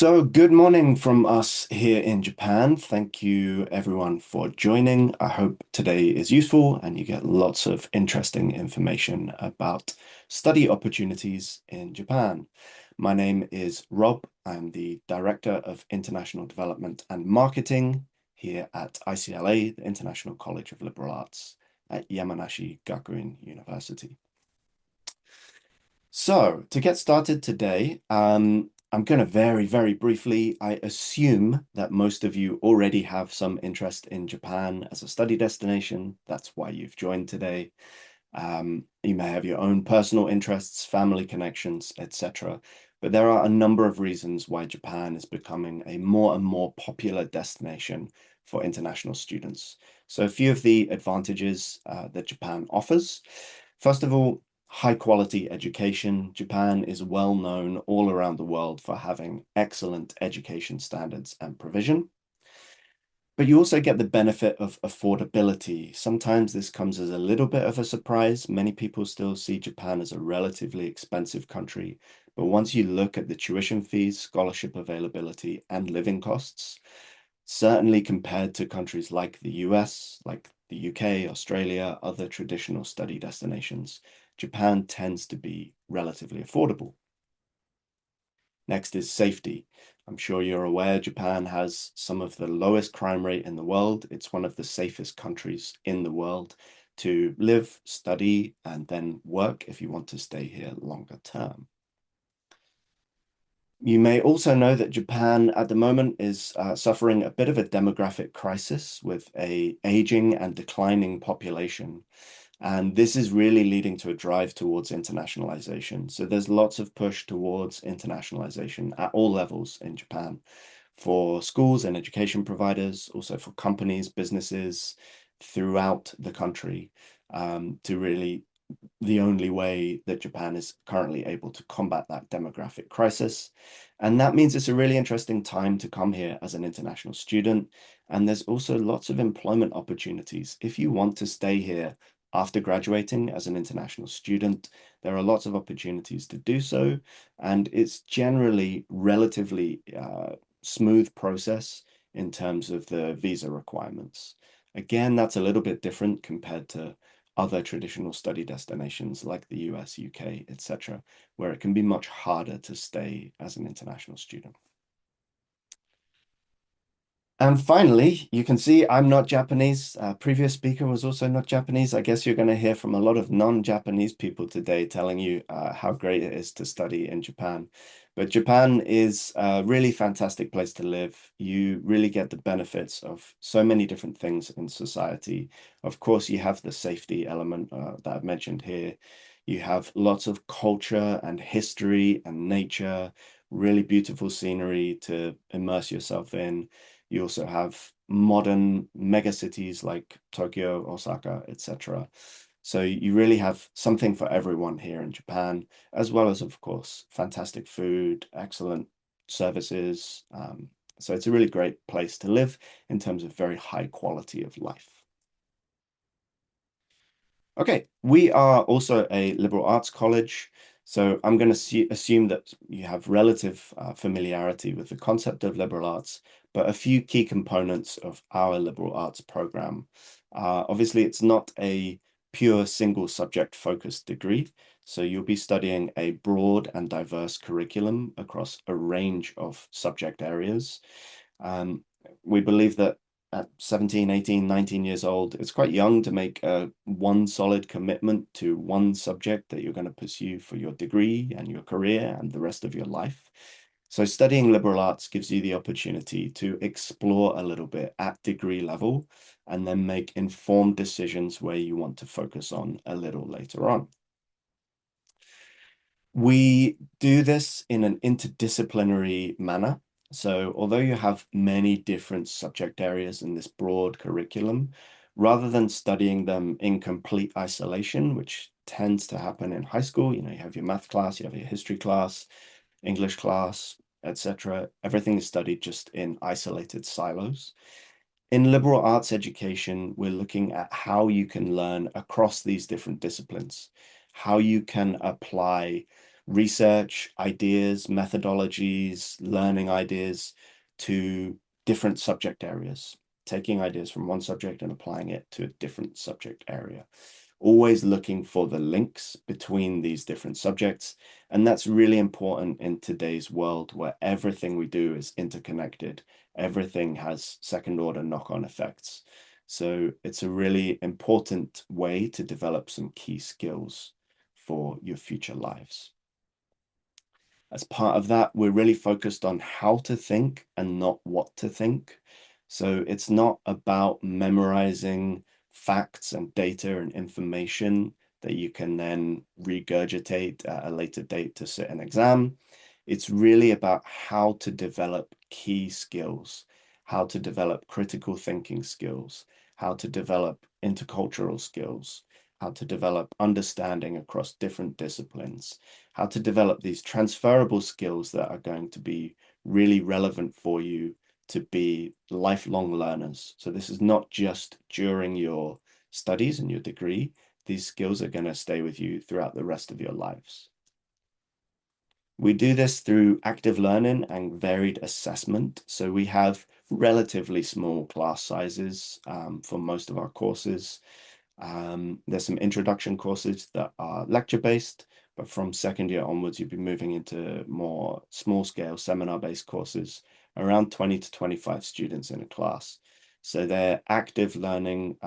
So, good morning from us here in Japan. Thank you everyone for joining. I hope today is useful and you get lots of interesting information about study opportunities in Japan. My name is Rob. I'm the Director of International Development and Marketing here at iCLA, the International College of Liberal Arts at Yamanashi Gakuin University. So, to get started today, I'm going to very briefly. I assume that most of you already have some interest in Japan as a study destination. That's why you've joined today. You may have your own personal interests, family connections, etc. But there are a number of reasons why Japan is becoming a more and more popular destination for international students. So, a few of the advantages that Japan offers. First of all, high quality education. Japan is well known all around the world for having excellent education standards and provision. But you also get the benefit of affordability. Sometimes this comes as a little bit of a surprise. Many people still see Japan as a relatively expensive country. But once you look at the tuition fees, scholarship availability, and living costs, certainly compared to countries like the US, like the UK, Australia, other traditional study destinations, Japan tends to be relatively affordable. Next is safety. I'm sure you're aware Japan has some of the lowest crime rate in the world. It's one of the safest countries in the world to live, study, and then work if you want to stay here longer term. You may also know that Japan at the moment is suffering a bit of a demographic crisis with a aging and declining population. And this is really leading to a drive towards internationalization. So there's lots of push towards internationalization at all levels in Japan for schools and education providers, also for companies, businesses throughout the country, to really the only way that Japan is currently able to combat that demographic crisis. And that means it's a really interesting time to come here as an international student. And there's also lots of employment opportunities. If you want to stay here after graduating as an international student, there are lots of opportunities to do so. And it's generally relatively smooth process in terms of the visa requirements. Again, that's a little bit different compared to other traditional study destinations like the US, UK, etc., where it can be much harder to stay as an international student. And finally, you can see I'm not Japanese. Previous speaker was also not Japanese. I guess you're going to hear from a lot of non-Japanese people today telling you how great it is to study in Japan. But Japan is a really fantastic place to live. You really get the benefits of so many different things in society. Of course, you have the safety element that I've mentioned here. You have lots of culture and history and nature, really beautiful scenery to immerse yourself in. You also have modern megacities like Tokyo, Osaka, etc. So you really have something for everyone here in Japan, as well as, of course, fantastic food, excellent services. So it's a really great place to live in terms of very high quality of life. Okay, we are also a liberal arts college, so I'm going to assume that you have relative familiarity with the concept of liberal arts, but a few key components of our liberal arts program. Obviously, it's not a pure single subject focused degree, so you'll be studying a broad and diverse curriculum across a range of subject areas. Um, we believe that at 17, 18, 19 years old, it's quite young to make one solid commitment to one subject that you're going to pursue for your degree and your career and the rest of your life. So studying liberal arts gives you the opportunity to explore a little bit at degree level and then make informed decisions where you want to focus on a little later on. We do this in an interdisciplinary manner. So although you have many different subject areas in this broad curriculum, rather than studying them in complete isolation, which tends to happen in high school, you have your math class, you have your history class, English class, etc. Everything is studied just in isolated silos. In liberal arts education, we're looking at how you can learn across these different disciplines, how you can apply research ideas, methodologies, learning ideas to different subject areas, taking ideas from one subject and applying it to a different subject area. Always looking for the links between these different subjects. And that's really important in today's world where everything we do is interconnected. Everything has second order knock-on effects. So it's a really important way to develop some key skills for your future lives. As part of that, we're really focused on how to think and not what to think. So it's not about memorizing facts and data and information that you can then regurgitate at a later date to sit an exam. It's really about how to develop key skills, how to develop critical thinking skills, how to develop intercultural skills, how to develop understanding across different disciplines, how to develop these transferable skills that are going to be really relevant for you to be lifelong learners. So this is not just during your studies and your degree. These skills are going to stay with you throughout the rest of your lives. We do this through active learning and varied assessment. So we have relatively small class sizes for most of our courses. There's some introduction courses that are lecture-based, but from second year onwards, you'll be moving into more small-scale seminar-based courses, around 20 to 25 students in a class. So they're active learning,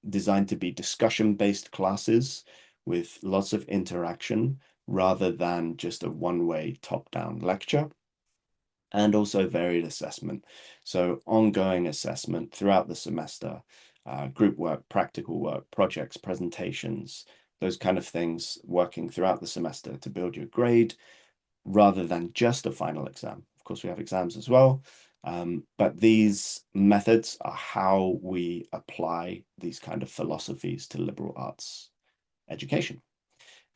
designed to be discussion-based classes with lots of interaction rather than just a one-way top-down lecture, and also varied assessment. So ongoing assessment throughout the semester, group work, practical work, projects, presentations, those kind of things working throughout the semester to build your grade rather than just a final exam. Of course, we have exams as well, but these methods are how we apply these kind of philosophies to liberal arts education.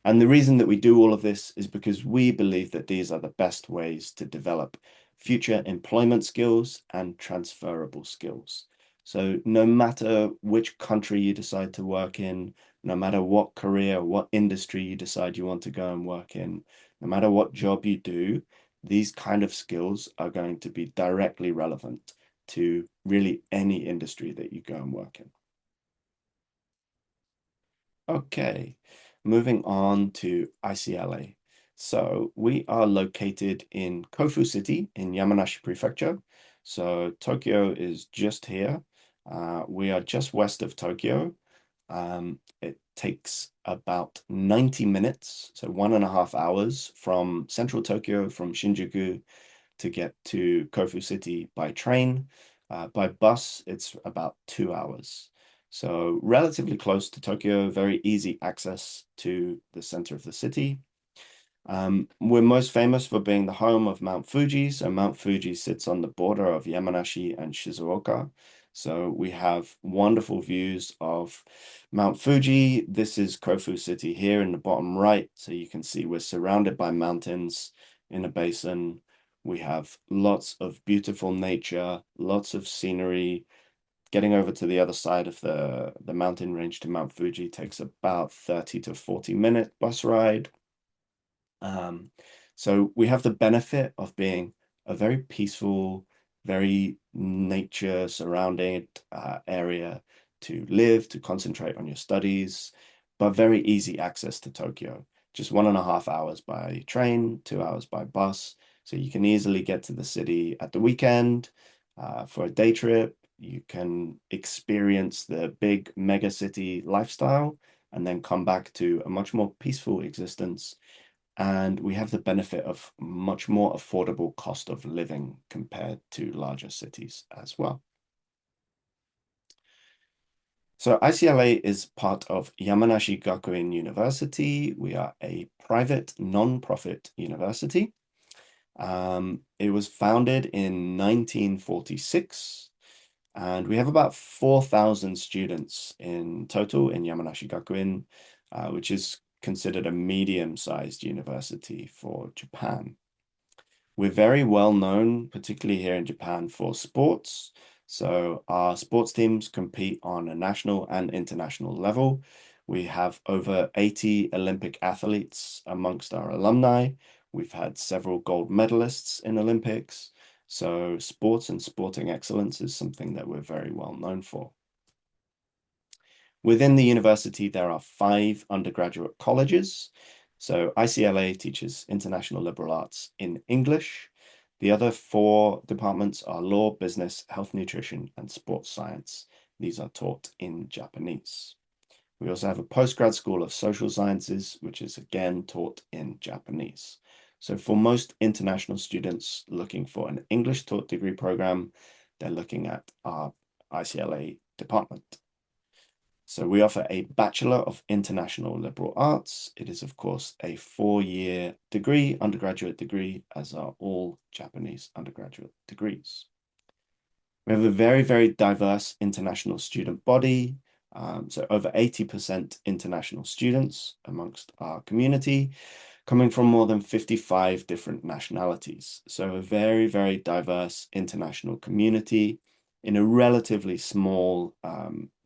And the reason that we do all of this is because we believe that these are the best ways to develop future employment skills and transferable skills. So no matter which country you decide to work in, no matter what career, what industry you decide you want to go and work in, no matter what job you do, these kind of skills are going to be directly relevant to really any industry that you go and work in. Okay, moving on to iCLA. So we are located in Kofu City in Yamanashi Prefecture. So Tokyo is just here. We are just west of Tokyo. It takes about 90 minutes, so 1.5 hours from central Tokyo, from Shinjuku, to get to Kofu City by train. By bus, it's about 2 hours. So relatively close to Tokyo, very easy access to the center of the city. We're most famous for being the home of Mount Fuji. So Mount Fuji sits on the border of Yamanashi and Shizuoka. So we have wonderful views of Mount Fuji. This is Kofu City here in the bottom right. So you can see we're surrounded by mountains in a basin. We have lots of beautiful nature, lots of scenery. Getting over to the other side of the mountain range to Mount Fuji takes about 30 to 40-minute bus ride. So we have the benefit of being a very peaceful, very nature surrounded area to live, to concentrate on your studies, but very easy access to Tokyo. Just 1.5 hours by train, 2 hours by bus. So you can easily get to the city at the weekend for a day trip. You can experience the big mega city lifestyle and then come back to a much more peaceful existence. And we have the benefit of much more affordable cost of living compared to larger cities as well. So iCLA is part of Yamanashi Gakuin University. We are a private non-profit university. It was founded in 1946, and we have about 4,000 students in total in Yamanashi Gakuin, which is considered a medium-sized university for Japan. We're very well known, particularly here in Japan, for sports. So our sports teams compete on a national and international level. We have over 80 Olympic athletes amongst our alumni. We've had several gold medalists in Olympics. So sports and sporting excellence is something that we're very well known for. Within the university, there are 5 undergraduate colleges. So iCLA teaches International Liberal Arts in English. The other 4 departments are law, business, health, nutrition, and sports science. These are taught in Japanese. We also have a postgrad school of social sciences, which is again taught in Japanese. So for most international students looking for an English taught degree program, they're looking at our iCLA department. So we offer a Bachelor of International Liberal Arts. It is, of course, a 4-year degree, undergraduate degree, as are all Japanese undergraduate degrees. We have a very, very diverse international student body. So over 80% international students amongst our community, coming from more than 55 different nationalities. So a very, very diverse international community in a relatively small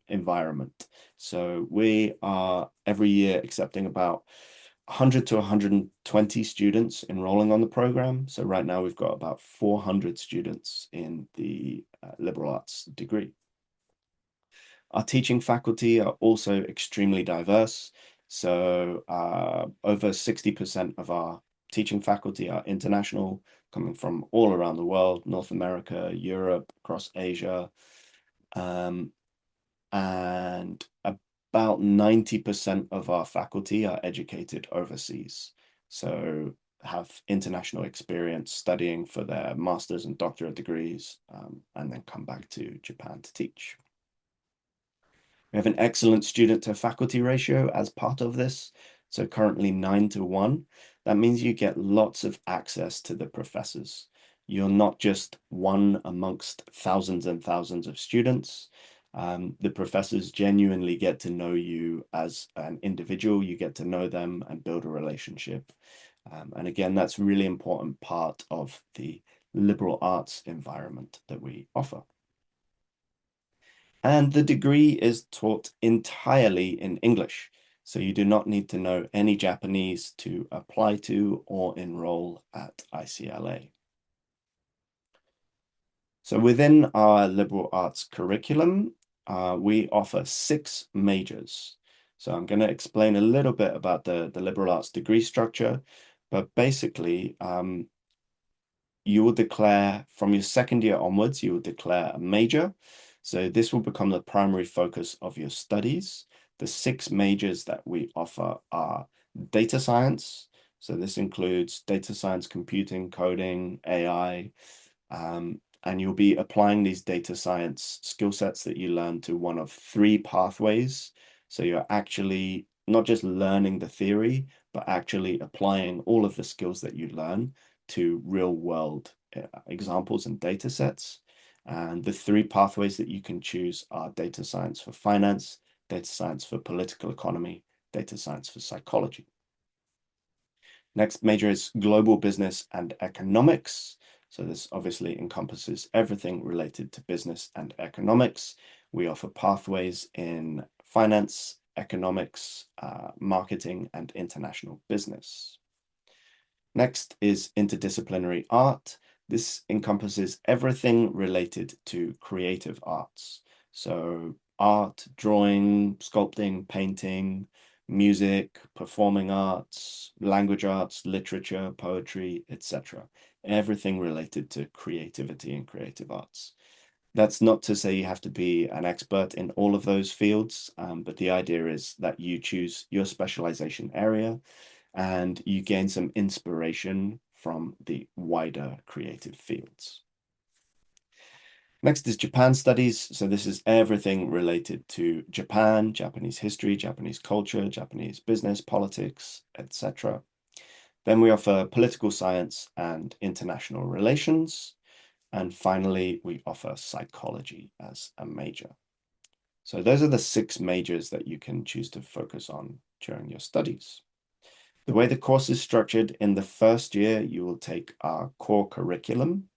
environment. So we are every year accepting about 100 to 120 students enrolling on the program. So right now we've got about 400 students in the liberal arts degree. Our teaching faculty are also extremely diverse. So over 60% of our teaching faculty are international, coming from all around the world, North America, Europe, across Asia. And about 90% of our faculty are educated overseas. So have international experience studying for their master's and doctorate degrees, and then come back to Japan to teach. We have an excellent student to faculty ratio as part of this. So currently 9-1. That means you get lots of access to the professors. You're not just one amongst thousands and thousands of students. The professors genuinely get to know you as an individual. You get to know them and build a relationship. And again, that's a really important part of the liberal arts environment that we offer. And the degree is taught entirely in English. So you do not need to know any Japanese to apply to or enroll at iCLA. So within our liberal arts curriculum, we offer 6 majors. So I'm going to explain a little bit about the liberal arts degree structure, but basically, you will declare from your second year onwards, you will declare a major. So this will become the primary focus of your studies. The 6 majors that we offer are data science. So this includes data science, computing, coding, AI, and you'll be applying these data science skill sets that you learn to one of 3 pathways. So you're actually not just learning the theory, but actually applying all of the skills that you learn to real world examples and data sets. And the 3 pathways that you can choose are data science for finance, data science for political economy, data science for psychology. Next major is global business and economics. So this obviously encompasses everything related to business and economics. We offer pathways in finance, economics, marketing, and international business. Next is interdisciplinary art. This encompasses everything related to creative arts. So art, drawing, sculpting, painting, music, performing arts, language arts, literature, poetry, etc. Everything related to creativity and creative arts. That's not to say you have to be an expert in all of those fields, but the idea is that you choose your specialization area and you gain some inspiration from the wider creative fields. Next is Japan studies. So this is everything related to Japan, Japanese history, Japanese culture, Japanese business, politics, etc. Then we offer political science and international relations. And finally, we offer psychology as a major. So those are the 6 majors that you can choose to focus on during your studies. The way the course is structured, in the first year, you will take our core curriculum.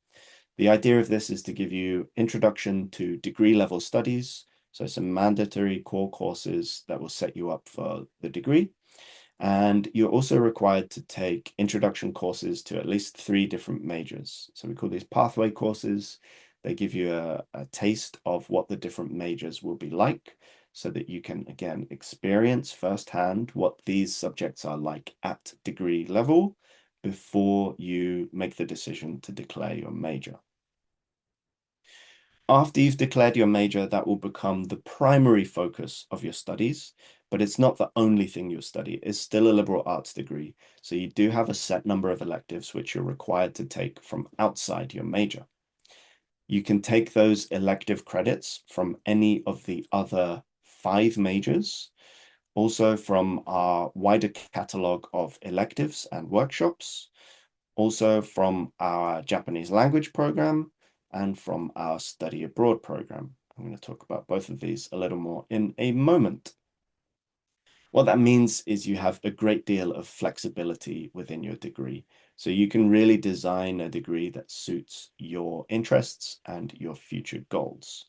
The idea of this is to give you introduction to degree level studies, So some mandatory core courses that will set you up for the degree. And you're also required to take introduction courses to at least 3 different majors. So we call these pathway courses. They give you a taste of what the different majors will be like so that you can, again, experience firsthand what these subjects are like at degree level before you make the decision to declare your major. After you've declared your major, that will become the primary focus of your studies, but it's not the only thing you'll study. It's still a liberal arts degree, so you do have a set number of electives which you're required to take from outside your major. You can take those elective credits from any of the other 5 majors, also from our wider catalogue of electives and workshops, also from our Japanese language program, and from our study abroad program. I'm going to talk about both of these a little more in a moment. What that means is you have a great deal of flexibility within your degree. So you can really design a degree that suits your interests and your future goals.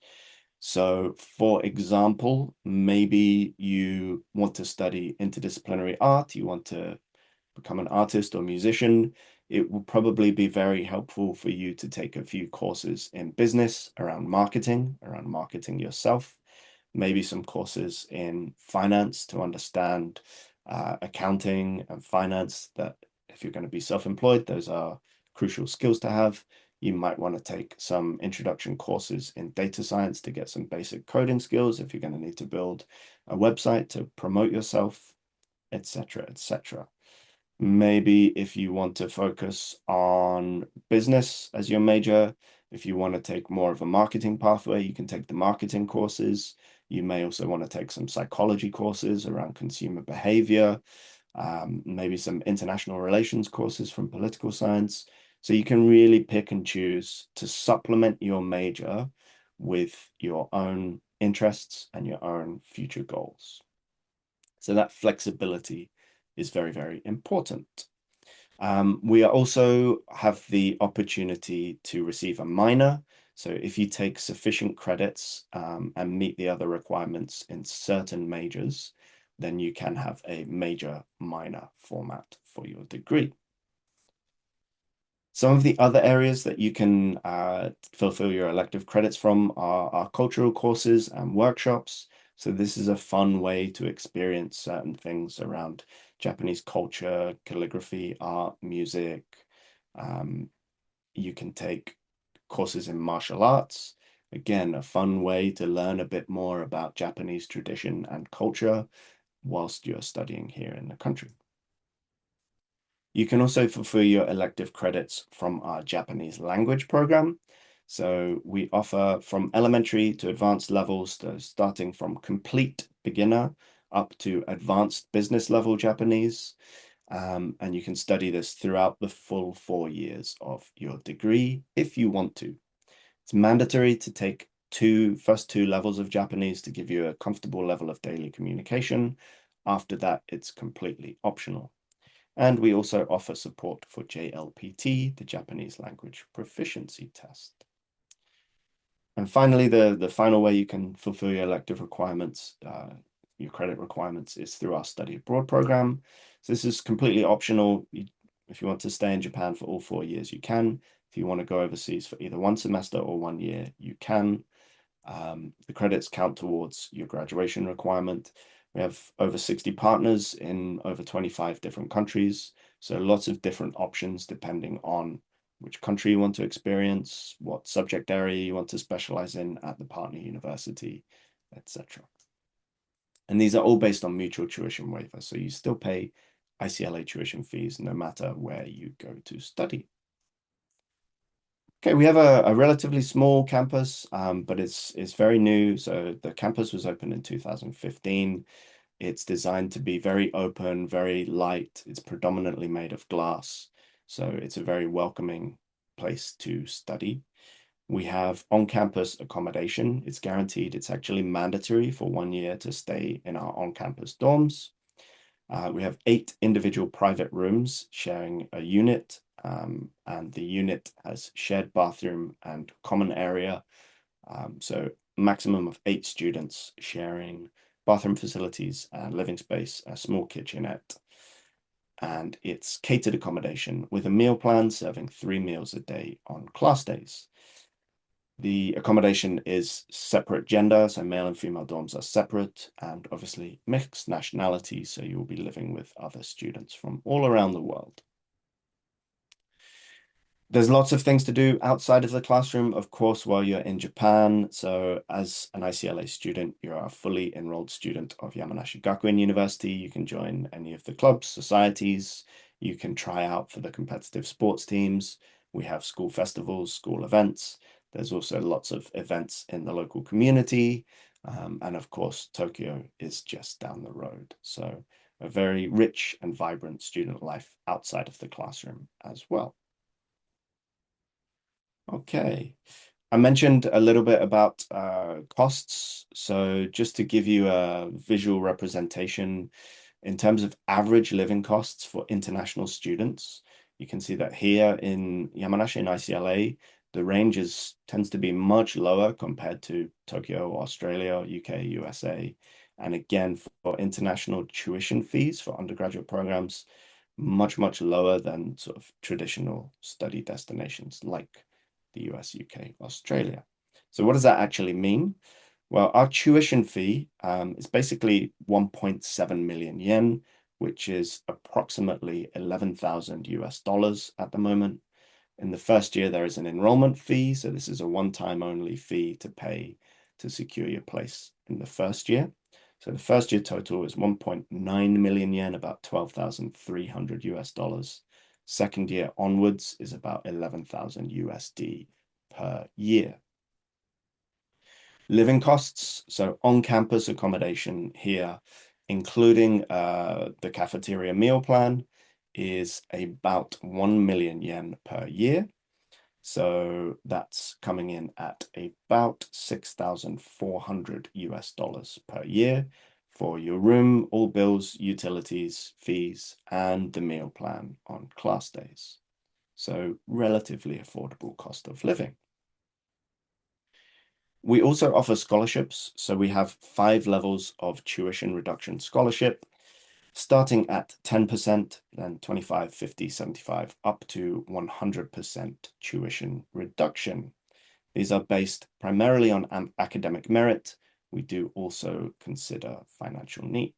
So, for example, maybe you want to study interdisciplinary art, you want to become an artist or musician. It will probably be very helpful for you to take a few courses in business around marketing yourself, maybe some courses in finance to understand accounting and finance, that if you're going to be self-employed, those are crucial skills to have. You might want to take some introduction courses in data science to get some basic coding skills if you're going to need to build a website to promote yourself, etc., etc. Maybe if you want to focus on business as your major, if you want to take more of a marketing pathway, you can take the marketing courses. You may also want to take some psychology courses around consumer behavior, maybe some international relations courses from political science. So you can really pick and choose to supplement your major with your own interests and your own future goals. So that flexibility is very, very important. We also have the opportunity to receive a minor. So if you take sufficient credits and meet the other requirements in certain majors, then you can have a major minor format for your degree. Some of the other areas that you can fulfill your elective credits from are cultural courses and workshops. So this is a fun way to experience certain things around Japanese culture, calligraphy, art, music. You can take courses in martial arts. Again, a fun way to learn a bit more about Japanese tradition and culture whilst you're studying here in the country. You can also fulfill your elective credits from our Japanese language program. So we offer from elementary to advanced levels, starting from complete beginner up to advanced business level Japanese. And you can study this throughout the full 4 years of your degree if you want to. It's mandatory to take first two levels of Japanese to give you a comfortable level of daily communication. After that, it's completely optional. And we also offer support for JLPT, the Japanese Language Proficiency Test. And finally, the final way you can fulfill your elective requirements, your credit requirements, is through our study abroad program. So this is completely optional. If you want to stay in Japan for all 4 years, you can. If you want to go overseas for either one semester or 1 year, you can. The credits count towards your graduation requirement. We have over 60 partners in over 25 different countries. So lots of different options depending on which country you want to experience, what subject area you want to specialize in at the partner university, etc. And these are all based on mutual tuition waiver. So you still pay iCLA tuition fees no matter where you go to study. Okay, we have a relatively small campus, but it's very new. So the campus was opened in 2015. It's designed to be very open, very light. It's predominantly made of glass. So it's a very welcoming place to study. We have on-campus accommodation. It's guaranteed. It's actually mandatory for 1 year to stay in our on-campus dorms. We have 8 individual private rooms sharing a unit, and the unit has shared bathroom and common area. So maximum of 8 students sharing bathroom facilities and living space, a small kitchenette, and it's catered accommodation with a meal plan serving 3 meals a day on class days. The accommodation is separate gender, so male and female dorms are separate, and obviously mixed nationality, so you will be living with other students from all around the world. There's lots of things to do outside of the classroom, of course, while you're in Japan. So as an iCLA student, you're a fully enrolled student of Yamanashi Gakuin University. You can join any of the clubs, societies. You can try out for the competitive sports teams. We have school festivals, school events. There's also lots of events in the local community. And of course, Tokyo is just down the road. So a very rich and vibrant student life outside of the classroom as well. Okay. I mentioned a little bit about costs. So just to give you a visual representation in terms of average living costs for international students, you can see that here in Yamanashi and iCLA, the range tends to be much lower compared to Tokyo, Australia, UK, USA. And again, for international tuition fees for undergraduate programs, much, much lower than sort of traditional study destinations like the US, UK, Australia. So what does that actually mean? Well, our tuition fee is basically 1.7 million yen, which is approximately 11,000 US dollars at the moment. In the first year, there is an enrollment fee. So this is a one-time only fee to pay to secure your place in the first year. So the first year total is 1.9 million yen, about 12,300 US dollars. Second year onwards is about 11,000 USD per year. Living costs, so on-campus accommodation here, including the cafeteria meal plan, is about 1 million yen per year. So that's coming in at about 6,400 US dollars per year for your room, all bills, utilities, fees, and the meal plan on class days. So relatively affordable cost of living. We also offer scholarships. So we have 5 levels of tuition reduction scholarship, starting at 10%, then 25, 50, 75, up to 100% tuition reduction. These are based primarily on academic merit. We do also consider financial need.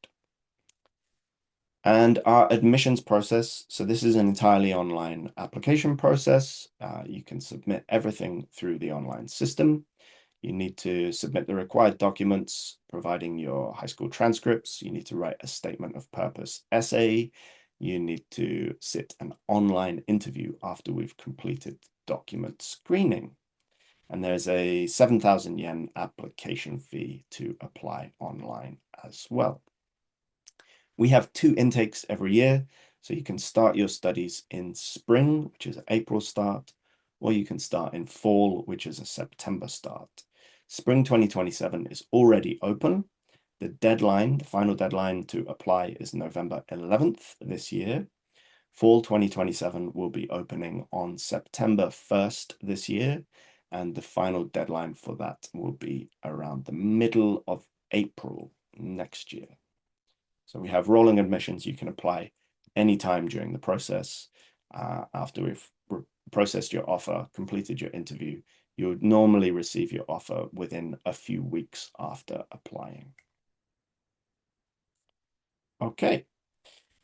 And our admissions process, so this is an entirely online application process. You can submit everything through the online system. You need to submit the required documents, providing your high school transcripts. You need to write a statement of purpose essay. You need to sit an online interview after we've completed document screening. And there's a 7,000 yen application fee to apply online as well. We have 2 intakes every year, so you can start your studies in spring, which is an April start, or you can start in fall, which is a September start. Spring 2027 is already open. The deadline, the final deadline to apply is November 11th this year. Fall 2027 will be opening on September 1st this year, and the final deadline for that will be around the middle of April next year. So we have rolling admissions. You can apply anytime during the process. After we've processed your offer, completed your interview, you would normally receive your offer within a few weeks after applying. Okay,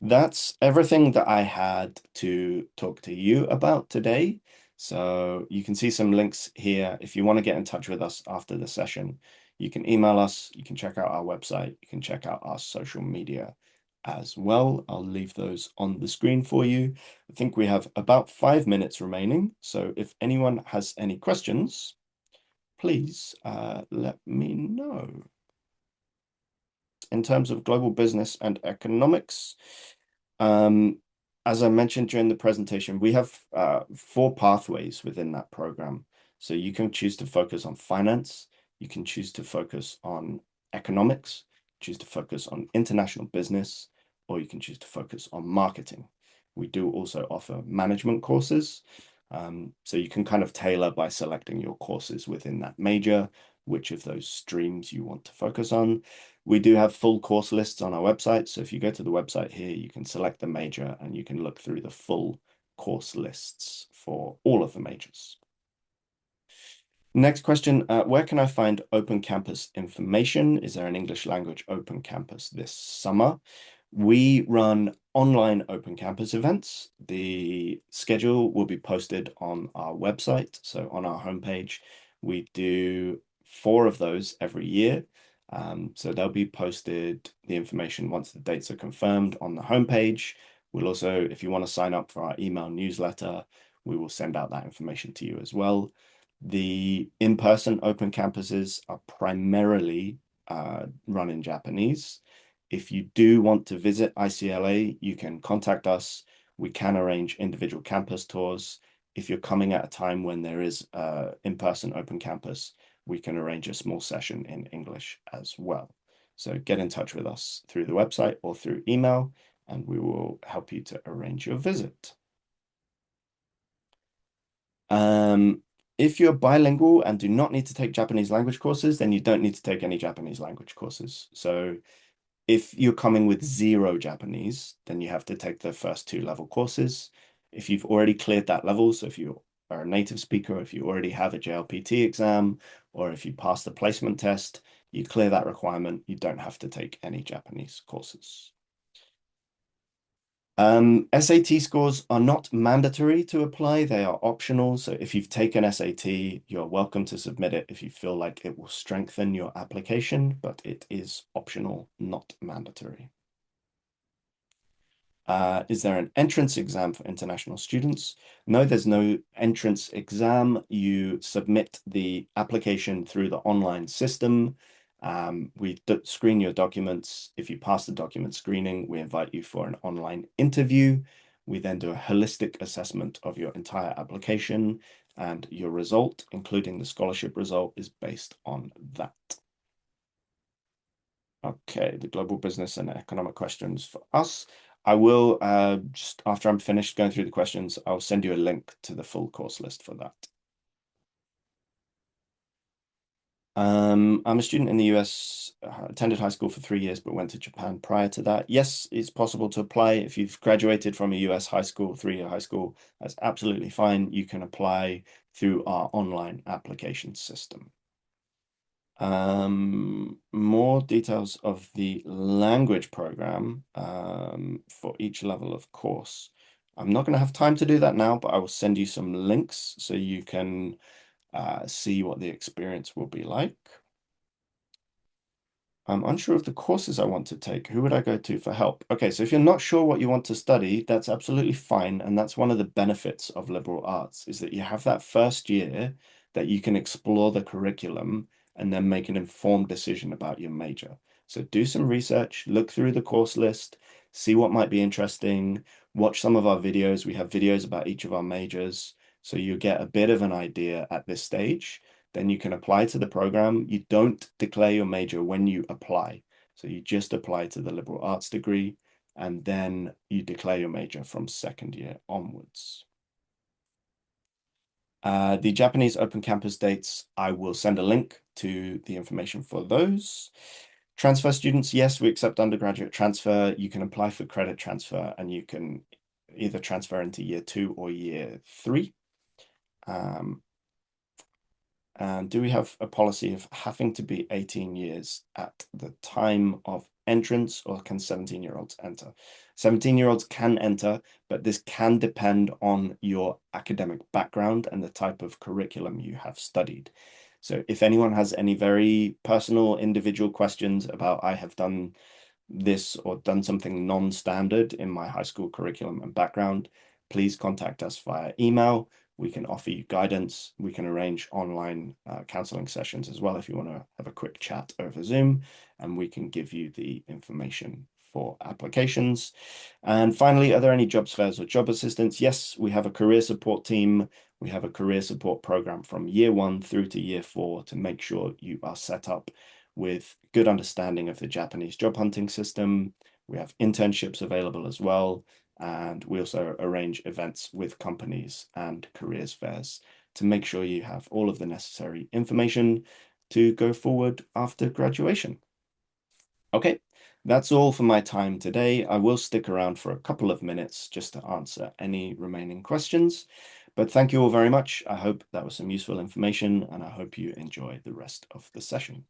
that's everything that I had to talk to you about today. So you can see some links here. If you want to get in touch with us after the session, you can email us, you can check out our website, you can check out our social media as well. I'll leave those on the screen for you. I think we have about 5 minutes remaining. So if anyone has any questions, please let me know. In terms of global business and economics, as I mentioned during the presentation, we have 4 pathways within that program. So you can choose to focus on finance, you can choose to focus on economics, choose to focus on international business, or you can choose to focus on marketing. We do also offer management courses. So you can kind of tailor by selecting your courses within that major, which of those streams you want to focus on. We do have full course lists on our website. So if you go to the website here, you can select the major and you can look through the full course lists for all of the majors. Next question, where can I find open campus information? Is there an English language open campus this summer? We run online open campus events. The schedule will be posted on our website. So on our homepage, we do 4 of those every year. So they'll be posted, the information once the dates are confirmed on the homepage. We'll also, if you want to sign up for our email newsletter, we will send out that information to you as well. The in-person open campuses are primarily run in Japanese. If you do want to visit iCLA, you can contact us. We can arrange individual campus tours. If you're coming at a time when there is in-person open campus, we can arrange a small session in English as well. So get in touch with us through the website or through email, and we will help you to arrange your visit. If you're bilingual and do not need to take Japanese language courses, then you don't need to take any Japanese language courses. So if you're coming with 0 Japanese, then you have to take the first 2 level courses. If you've already cleared that level, so if you are a native speaker, if you already have a JLPT exam, or if you pass the placement test, you clear that requirement, you don't have to take any Japanese courses. SAT scores are not mandatory to apply, they are optional. So if you've taken SAT, you're welcome to submit it if you feel like it will strengthen your application, but it is optional, not mandatory. Is there an entrance exam for international students? No, there's no entrance exam. You submit the application through the online system. We screen your documents. If you pass the document screening, we invite you for an online interview. We then do a holistic assessment of your entire application, and your result, including the scholarship result, is based on that. Okay, the global business and economic questions for us. I will, just after I'm finished going through the questions, I'll send you a link to the full course list for that. I'm a student in the US, attended high school for 3 years, but went to Japan prior to that. Yes, it's possible to apply. If you've graduated from a US high school, 3-year high school, that's absolutely fine. You can apply through our online application system. More details of the language program for each level of course. I'm not going to have time to do that now, but I will send you some links so you can see what the experience will be like. I'm unsure of the courses I want to take. Who would I go to for help? Okay, so if you're not sure what you want to study, that's absolutely fine. And that's one of the benefits of liberal arts, is that you have that first year that you can explore the curriculum and then make an informed decision about your major. So do some research, look through the course list, see what might be interesting, watch some of our videos. We have videos about each of our majors, so you get a bit of an idea at this stage. Then you can apply to the program. You don't declare your major when you apply. So you just apply to the liberal arts degree, and then you declare your major from 2nd year onwards. The Japanese open campus dates, I will send a link to the information for those. Transfer students, yes, we accept undergraduate transfer. You can apply for credit transfer, and you can either transfer into year 2 or year 3. And do we have a policy of having to be 18 years at the time of entrance, or can 17-year-olds enter? 17-year-olds can enter, but this can depend on your academic background and the type of curriculum you have studied. So if anyone has any very personal individual questions about, I have done this or done something non-standard in my high school curriculum and background, please contact us via email. We can offer you guidance. We can arrange online counseling sessions as well if you want to have a quick chat over Zoom, and we can give you the information for applications. And finally, are there any jobs fairs or job assistance? Yes, we have a career support team. We have a career support program from year 1 through to year 4 to make sure you are set up with good understanding of the Japanese job hunting system. We have internships available as well. And we also arrange events with companies and careers fairs to make sure you have all of the necessary information. to go forward after graduation. Okay, that's all for my time today. I will stick around for a couple of minutes just to answer any remaining questions. But thank you all very much. I hope that was some useful information, and I hope you enjoy the rest of the session.